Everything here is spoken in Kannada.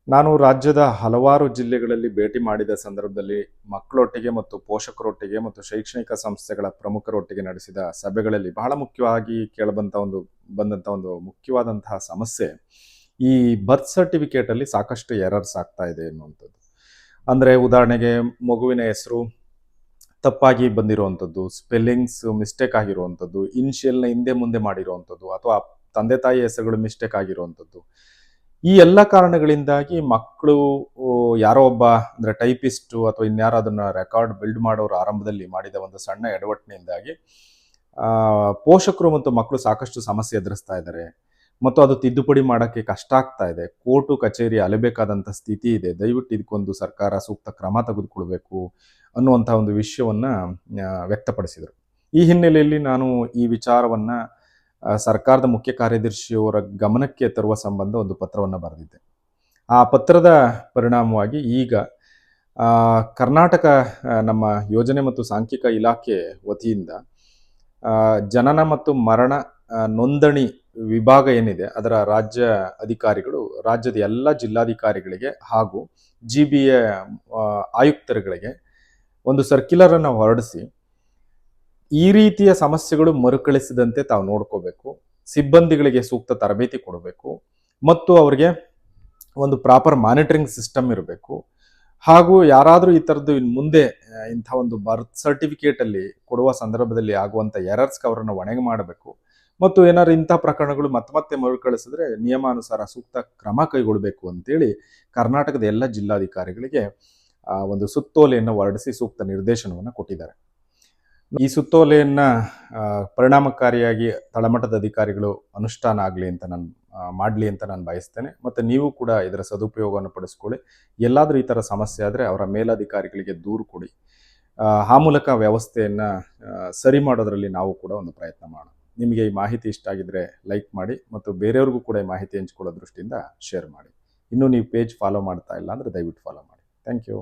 ನಾನು ರಾಜ್ಯದ ಹಲವಾರು ಜಿಲ್ಲೆಗಳಲ್ಲಿ ಭೇಟಿ ಮಾಡಿದ ಸಂದರ್ಭದಲ್ಲಿ ಮಕ್ಕಳೊಟ್ಟಿಗೆ ಮತ್ತು ಪೋಷಕರೊಟ್ಟಿಗೆ ಮತ್ತು ಶೈಕ್ಷಣಿಕ ಸಂಸ್ಥೆಗಳ ಪ್ರಮುಖರೊಟ್ಟಿಗೆ ನಡೆಸಿದ ಸಭೆಗಳಲ್ಲಿ ಬಹಳ ಮುಖ್ಯವಾಗಿ ಬಂದಂಥ ಒಂದು ಮುಖ್ಯವಾದಂತಹ ಸಮಸ್ಯೆ ಈ ಬರ್ತ್ ಸರ್ಟಿಫಿಕೇಟ್ ಅಲ್ಲಿ ಸಾಕಷ್ಟು ಎರರ್ಸ್ ಆಗ್ತಾ ಇದೆ ಎನ್ನುವಂಥದ್ದು. ಅಂದ್ರೆ ಉದಾಹರಣೆಗೆ ಮಗುವಿನ ಹೆಸರು ತಪ್ಪಾಗಿ ಬಂದಿರುವಂಥದ್ದು, ಸ್ಪೆಲ್ಲಿಂಗ್ಸ್ ಮಿಸ್ಟೇಕ್ ಆಗಿರುವಂಥದ್ದು, ಇನಿಷಿಯಲ್ನ ಹಿಂದೆ ಮುಂದೆ ಮಾಡಿರುವಂಥದ್ದು ಅಥವಾ ತಂದೆ ತಾಯಿ ಹೆಸರುಗಳು ಮಿಸ್ಟೇಕ್ ಆಗಿರುವಂಥದ್ದು. ಈ ಎಲ್ಲ ಕಾರಣಗಳಿಂದಾಗಿ ಮಕ್ಕಳು ಯಾರೋ ಒಬ್ಬ ಅಂದ್ರೆ ಟೈಪಿಸ್ಟು ಅಥವಾ ಇನ್ಯಾರೋ ಅದನ್ನ ರೆಕಾರ್ಡ್ ಬಿಲ್ಡ್ ಮಾಡೋರು ಆರಂಭದಲ್ಲಿ ಮಾಡಿದ ಒಂದು ಸಣ್ಣ ಎಡವಟ್ಟಿನಿಂದಾಗಿ ಪೋಷಕರು ಮತ್ತು ಮಕ್ಕಳು ಸಾಕಷ್ಟು ಸಮಸ್ಯೆ ಎದುರಿಸ್ತಾ ಇದ್ದಾರೆ ಮತ್ತು ಅದು ತಿದ್ದುಪಡಿ ಮಾಡೋಕ್ಕೆ ಕಷ್ಟ ಆಗ್ತಾ ಇದೆ. ಕೋರ್ಟು ಕಚೇರಿ ಅಲೆಬೇಕಾದಂಥ ಸ್ಥಿತಿ ಇದೆ. ದಯವಿಟ್ಟು ಇದಕ್ಕೊಂದು ಸರ್ಕಾರ ಸೂಕ್ತ ಕ್ರಮ ತೆಗೆದುಕೊಳ್ಬೇಕು ಅನ್ನುವಂಥ ಒಂದು ವಿಷಯವನ್ನ ವ್ಯಕ್ತಪಡಿಸಿದರು. ಈ ಹಿನ್ನೆಲೆಯಲ್ಲಿ ನಾನು ಈ ವಿಚಾರವನ್ನ ಸರ್ಕಾರದ ಮುಖ್ಯ ಕಾರ್ಯದರ್ಶಿಯವರ ಗಮನಕ್ಕೆ ತರುವ ಸಂಬಂಧ ಒಂದು ಪತ್ರವನ್ನು ಬರೆದಿದ್ದೆ. ಆ ಪತ್ರದ ಪರಿಣಾಮವಾಗಿ ಈಗ ಕರ್ನಾಟಕ ನಮ್ಮ ಯೋಜನೆ ಮತ್ತು ಸಾಂಖ್ಯಿಕ ಇಲಾಖೆ ವತಿಯಿಂದ ಜನನ ಮತ್ತು ಮರಣ ನೋಂದಣಿ ವಿಭಾಗ ಏನಿದೆ ಅದರ ರಾಜ್ಯ ಅಧಿಕಾರಿಗಳು ರಾಜ್ಯದ ಎಲ್ಲ ಜಿಲ್ಲಾಧಿಕಾರಿಗಳಿಗೆ ಹಾಗೂ GBA ಆಯುಕ್ತರುಗಳಿಗೆ ಒಂದು ಸರ್ಕ್ಯುಲರ್ ಅನ್ನು ಹೊರಡಿಸಿ ಈ ರೀತಿಯ ಸಮಸ್ಯೆಗಳು ಮರುಕಳಿಸದಂತೆ ತಾವು ನೋಡ್ಕೋಬೇಕು, ಸಿಬ್ಬಂದಿಗಳಿಗೆ ಸೂಕ್ತ ತರಬೇತಿ ಕೊಡಬೇಕು ಮತ್ತು ಅವರಿಗೆ ಒಂದು ಪ್ರಾಪರ್ ಮಾನಿಟರಿಂಗ್ ಸಿಸ್ಟಮ್ ಇರಬೇಕು. ಹಾಗೂ ಯಾರಾದರೂ ಈ ಥರದ್ದು ಇನ್ನು ಮುಂದೆ ಇಂಥ ಒಂದು ಬರ್ತ್ ಸರ್ಟಿಫಿಕೇಟ್ ಅಲ್ಲಿ ಕೊಡುವ ಸಂದರ್ಭದಲ್ಲಿ ಆಗುವಂಥ ಎರರ್ಸ್ಗೆ ಅವರನ್ನು ಹೊಣೆಗೆ ಮಾಡಬೇಕು ಮತ್ತು ಏನಾದ್ರು ಇಂಥ ಪ್ರಕರಣಗಳು ಮತ್ತೆ ಮರುಕಳಿಸಿದ್ರೆ ನಿಯಮಾನುಸಾರ ಸೂಕ್ತ ಕ್ರಮ ಕೈಗೊಳ್ಳಬೇಕು ಅಂತೇಳಿ ಕರ್ನಾಟಕದ ಎಲ್ಲ ಜಿಲ್ಲಾಧಿಕಾರಿಗಳಿಗೆ ಒಂದು ಸುತ್ತೋಲೆಯನ್ನು ಹೊರಡಿಸಿ ಸೂಕ್ತ ನಿರ್ದೇಶನವನ್ನು ಕೊಟ್ಟಿದ್ದಾರೆ. ಈ ಸುತ್ತೋಲೆಯನ್ನ ಪರಿಣಾಮಕಾರಿಯಾಗಿ ತಳಮಟ್ಟದ ಅಧಿಕಾರಿಗಳು ಅನುಷ್ಠಾನ ಆಗಲಿ ಅಂತ ಮಾಡಲಿ ಅಂತ ನಾನು ಬಯಸ್ತೇನೆ. ಮತ್ತು ನೀವು ಕೂಡ ಇದರ ಸದುಪಯೋಗವನ್ನು ಪಡಿಸ್ಕೊಳ್ಳಿ. ಎಲ್ಲಾದರೂ ಈ ಥರ ಸಮಸ್ಯೆ ಆದರೆ ಅವರ ಮೇಲಧಿಕಾರಿಗಳಿಗೆ ದೂರು ಕೊಡಿ. ಆ ಮೂಲಕ ವ್ಯವಸ್ಥೆಯನ್ನು ಸರಿ ಮಾಡೋದರಲ್ಲಿ ನಾವು ಕೂಡ ಒಂದು ಪ್ರಯತ್ನ ಮಾಡೋಣ. ನಿಮಗೆ ಈ ಮಾಹಿತಿ ಇಷ್ಟ ಆಗಿದ್ರೆ ಲೈಕ್ ಮಾಡಿ ಮತ್ತು ಬೇರೆಯವ್ರಿಗೂ ಕೂಡ ಈ ಮಾಹಿತಿ ಹಂಚಿಕೊಳ್ಳೋ ದೃಷ್ಟಿಯಿಂದ ಶೇರ್ ಮಾಡಿ. ಇನ್ನೂ ನೀವು ಪೇಜ್ ಫಾಲೋ ಮಾಡ್ತಾ ಇಲ್ಲ ಅಂದರೆ ದಯವಿಟ್ಟು ಫಾಲೋ ಮಾಡಿ. Thank you.